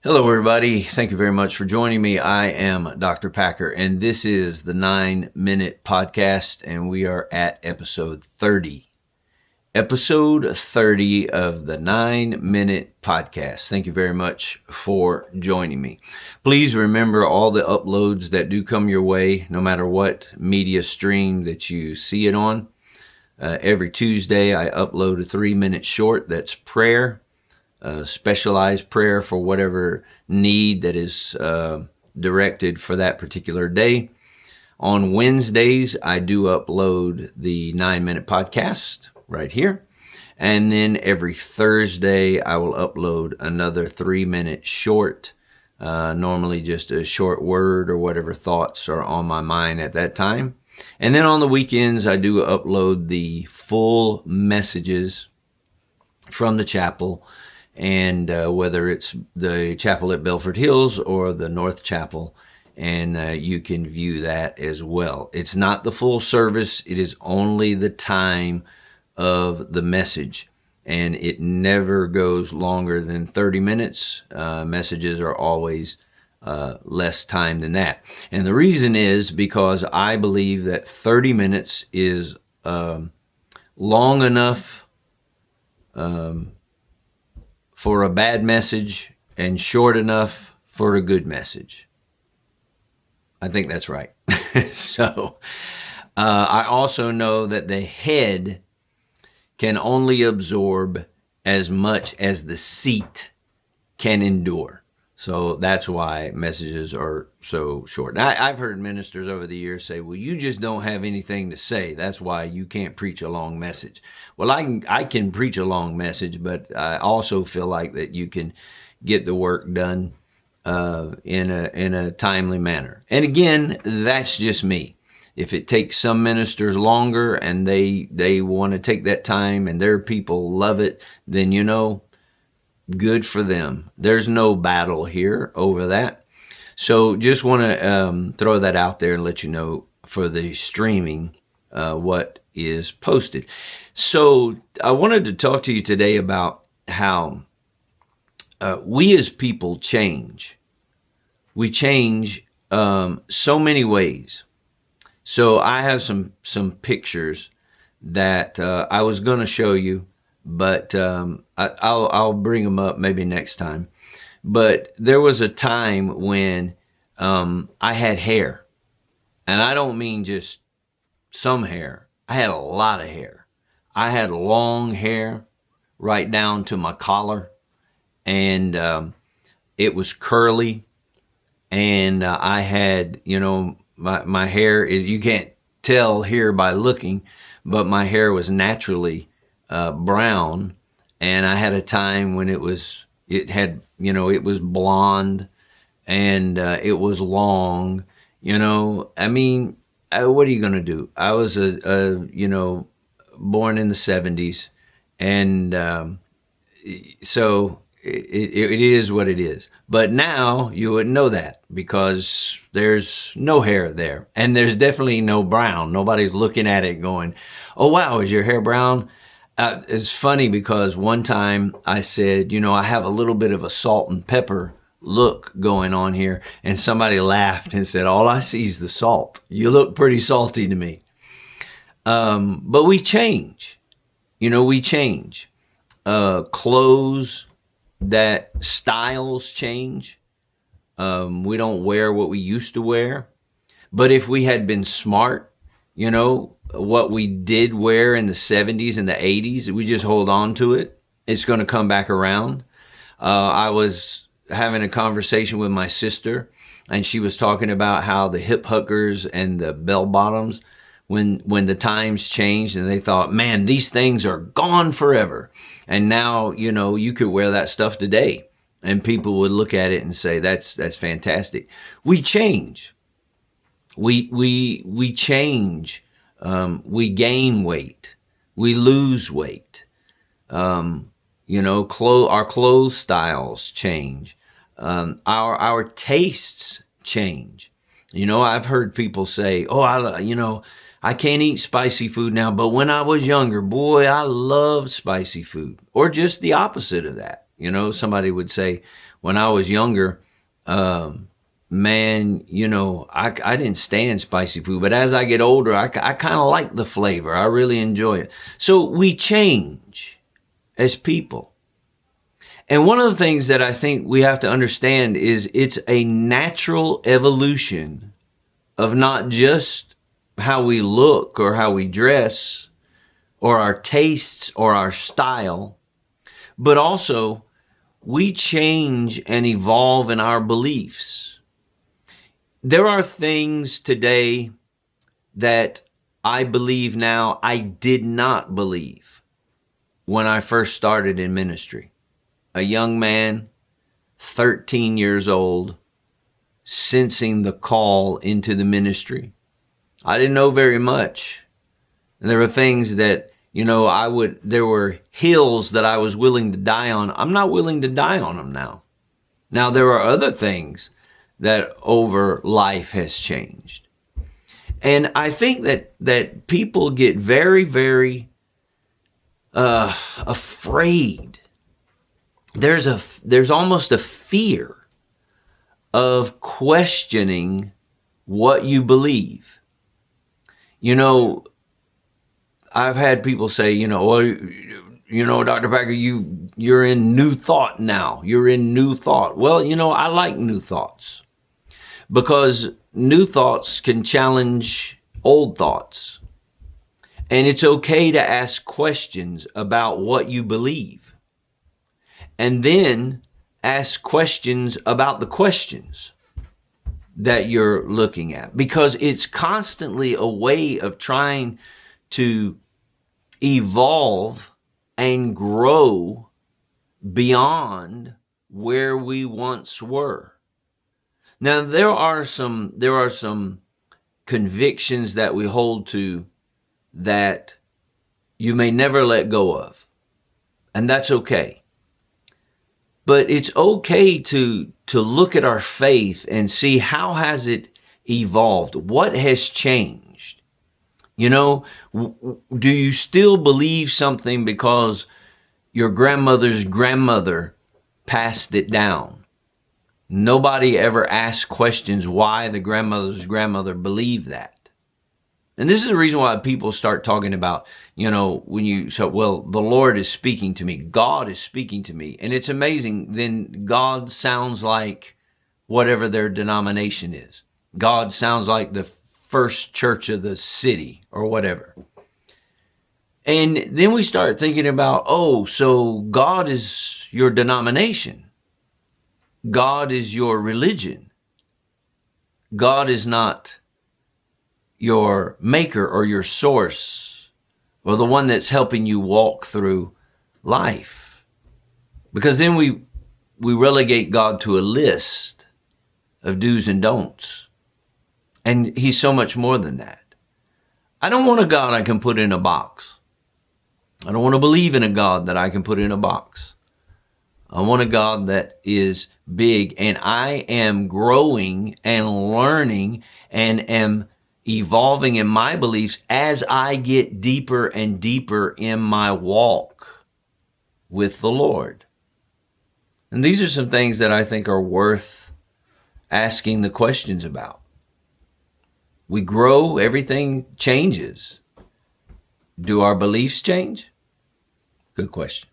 Hello, everybody. Thank you very much for joining me. I am Dr. Packer, and this is the 9-Minute Podcast, and we are at episode 30. Episode 30 of the 9-Minute Podcast. Thank you very much for joining me. Please remember all the uploads that do come your way, no matter what media stream that you see it on. Every Tuesday, I upload a 3-minute short that's prayer. Specialized prayer for whatever need that is directed for that particular day. On Wednesdays, I do upload the 9-Minute Podcast right here. And then every Thursday, I will upload another 3-minute short, normally just a short word or whatever thoughts are on my mind at that time. And then on the weekends, I do upload the full messages from the chapel, and whether it's the chapel at Belford Hills or the North Chapel, and you can view that as well. It's not the full service. It is only the time of the message, and it never goes longer than 30 minutes. Messages are always less time than that. And the reason is because I believe that 30 minutes is long enough for a bad message and short enough for a good message. I think that's right. So I also know that the head can only absorb as much as the seat can endure. So that's why messages are so short. Now, I've heard ministers over the years say, well, you just don't have anything to say. That's why you can't preach a long message. Well, I can preach a long message, but I also feel like that you can get the work done in a timely manner. And again, that's just me. If it takes some ministers longer and they want to take that time and their people love it, then good for them. There's no battle here over that. So just want to throw that out there and let you know for the streaming what is posted. So I wanted to talk to you today about how we as people change. We change so many ways. So I have some pictures that I was going to show you, but I'll bring them up maybe next time. But there was a time when I had hair, and I don't mean just some hair. I had a lot of hair. I had long hair right down to my collar, and it was curly, and I had, my hair is, you can't tell here by looking, but my hair was naturally brown, and I had a time when it was blonde, and it was long. I mean, what are you gonna do? I was born in the 70s, and so it is what it is. But now you wouldn't know that because there's no hair there, and there's definitely no brown. Nobody's looking at it going, "Oh wow, is your hair brown?" It's funny because one time I said, I have a little bit of a salt and pepper look going on here, and somebody laughed and said, "All I see is the salt. You look pretty salty to me." But we change. We change. Clothes, that styles change. We don't wear what we used to wear. But if we had been smart, what we did wear in the 70s and the 80s, we just hold on to it. It's going to come back around. I was having a conversation with my sister, and she was talking about how the hip huckers and the bell bottoms, when the times changed and they thought, man, these things are gone forever. And now, you could wear that stuff today and people would look at it and say, that's fantastic. We change. We change. We gain weight. We lose weight. Our clothes styles change. Our tastes change. I've heard people say, "Oh, I can't eat spicy food now, but when I was younger, boy, I loved spicy food." Or just the opposite of that. You know, somebody would say, when I was younger, man, you know, I didn't stand spicy food, but as I get older, I kind of like the flavor. I really enjoy it. So we change as people. And one of the things that I think we have to understand is it's a natural evolution of not just how we look or how we dress or our tastes or our style, but also we change and evolve in our beliefs. There are things today that I believe now I did not believe when I first started in ministry. A young man, 13 years old, sensing the call into the ministry. I didn't know very much. And there were things that, you know, there were hills that I was willing to die on. I'm not willing to die on them now. Now, there are other things that over life has changed. And I think that people get very, very afraid. There's almost a fear of questioning what you believe. You know, I've had people say, you know, well, you know, Dr. Packer, you're in new thought now. You're in new thought. Well, you know, I like new thoughts because new thoughts can challenge old thoughts. And it's okay to ask questions about what you believe. And then ask questions about the questions that you're looking at, because it's constantly a way of trying to evolve and grow beyond where we once were. Now, there are some convictions that we hold to that you may never let go of, and that's okay. But it's okay to look at our faith and see how has it evolved? What has changed? You know, do you still believe something because your grandmother's grandmother passed it down? Nobody ever asked questions why the grandmother's grandmother believed that. And this is the reason why people start talking about, you know, well, the Lord is speaking to me. God is speaking to me. And it's amazing. Then God sounds like whatever their denomination is. God sounds like the first church of the city or whatever. And then we start thinking about, oh, so God is your denomination. God is your religion. God is not your maker or your source or the one that's helping you walk through life. Because then we relegate God to a list of do's and don'ts. And he's so much more than that. I don't want a God I can put in a box. I don't want to believe in a God that I can put in a box. I want a God that is big, and I am growing and learning and am evolving in my beliefs as I get deeper and deeper in my walk with the Lord. And these are some things that I think are worth asking the questions about. We grow, everything changes. Do our beliefs change? Good question.